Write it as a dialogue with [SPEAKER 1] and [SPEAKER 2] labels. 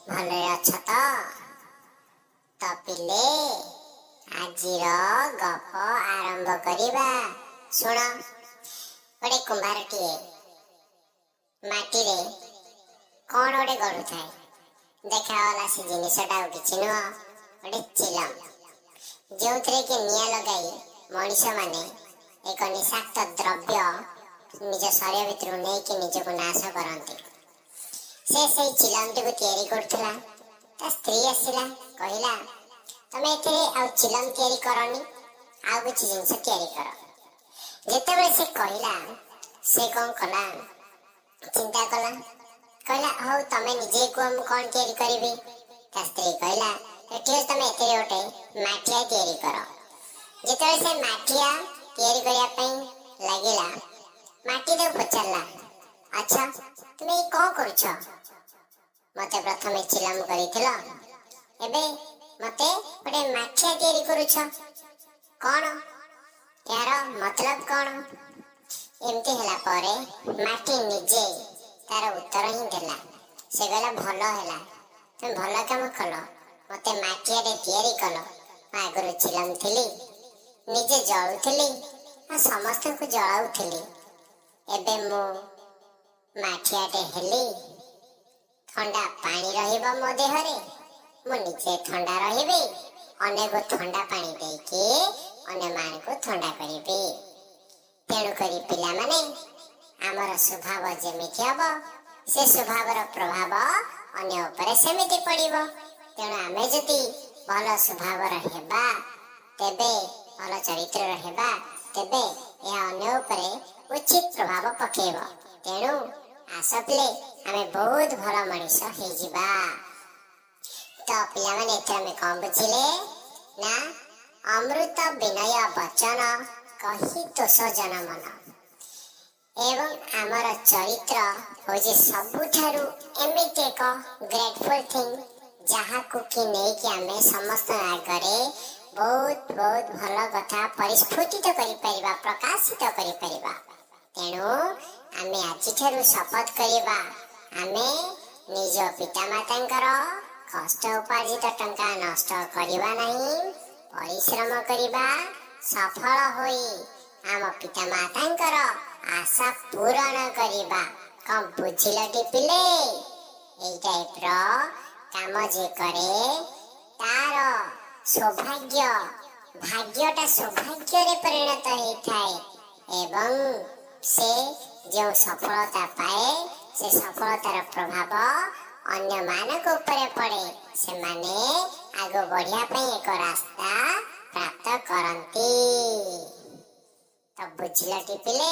[SPEAKER 1] भले अछ तो पिले आजिर गप आरंभ करिबा। सुन, गोटे कुंभारटीए माटी कौन गोटे गढ़ु थाए। देखागला से जिनसटा कि नुह, गोटे चिलम जो कि निआ लगाई मनीष माने एक निषाक्त द्रव्य निज शरीर भितर नहीं निजक नाश करते। से चिलमटी को तैयारी करथला। ता स्त्री आसिला कहला, तमे एथे आ चिलम तैयारी करनी, आ कुछ जिनस तैयारी कर। जेतेबेले से कहला, से कौन कला चिंता कला, कहला हौ तमे निजे को हम कौन तैयारी करिबे। ता स्त्री कहला, ठीक तमे एथे गोटे माठिया तैयारी कर। जेतेबेले से माठिया तैयारी करिया पई लागिला, माटी दे पचारला, अच्छा तुमे कौन करूछ? मते प्रथमे चिलम करिथिल, एबे मते गोटे माठिया तैयारी करूछ, कौन यार मतलब कौन? एमती होला परे माटी निजे तार उत्तर ही देला। से गला भलो हैला, तुम भलो काम कल, मते माठिया रे तैयारी कल। आगरो चिलम थिली, निजे जळुथिली आ समस्त को जळाउथिली। एबे मो माठियाटे हेली, ठंडा पानी रहिबा मो देहरे, मु निजे ठंडा रहिबे, अनेक ठंडा पानी देके अने मान को ठंडा करिबे। तेणु करी पिला माने आमर स्वभाव जेमिति हबो, से स्वभावर प्रभाव अन्य ऊपर सेमिति पड़िबो। तेणु आमे जदि भल स्वभावर हेबा, तेबे भल चरित्र हेबा, तेबे यह अन्य ऊपर उचित प्रभाव पकेबो। तेणु आस पिले आमे बहुत भल मनीष हो जिबा। तो पिला माने एथरा में कौन बुझिले ना, अमृत विनय वचन कही तोष जन मन एवं आमर चरित्र होजे सबुठारु एमिति एक ग्रेटफुल थिंग, जहा को कि नहीं कि आमे समस्त आगरे बहुत बहुत भल कथा परिस्फुटित करि परिबा, प्रकाशित करि परिबा। तेणु आमे आजिठारु शपथ करिबा, आमे निज पिता मातांकर कष्ट उपार्जित टंका नष्ट करिबा नहीं, परिश्रम करिबा, सफल होई आम पिता मातांकर आशा पूरण करिबा। कम बुझिल टिपिले? एई टाइप रो काम जे करे तार सौभाग्य भाग्यटा सौभाग्य रे परिणत होइथाए एवं से जो सफलता पाए से सफलतार प्रभाव अन्य मानक ऊपर पड़े, से माने आगो बढ़िया पे एक रास्ता प्राप्त करंती। तो बुझिल टिपिले?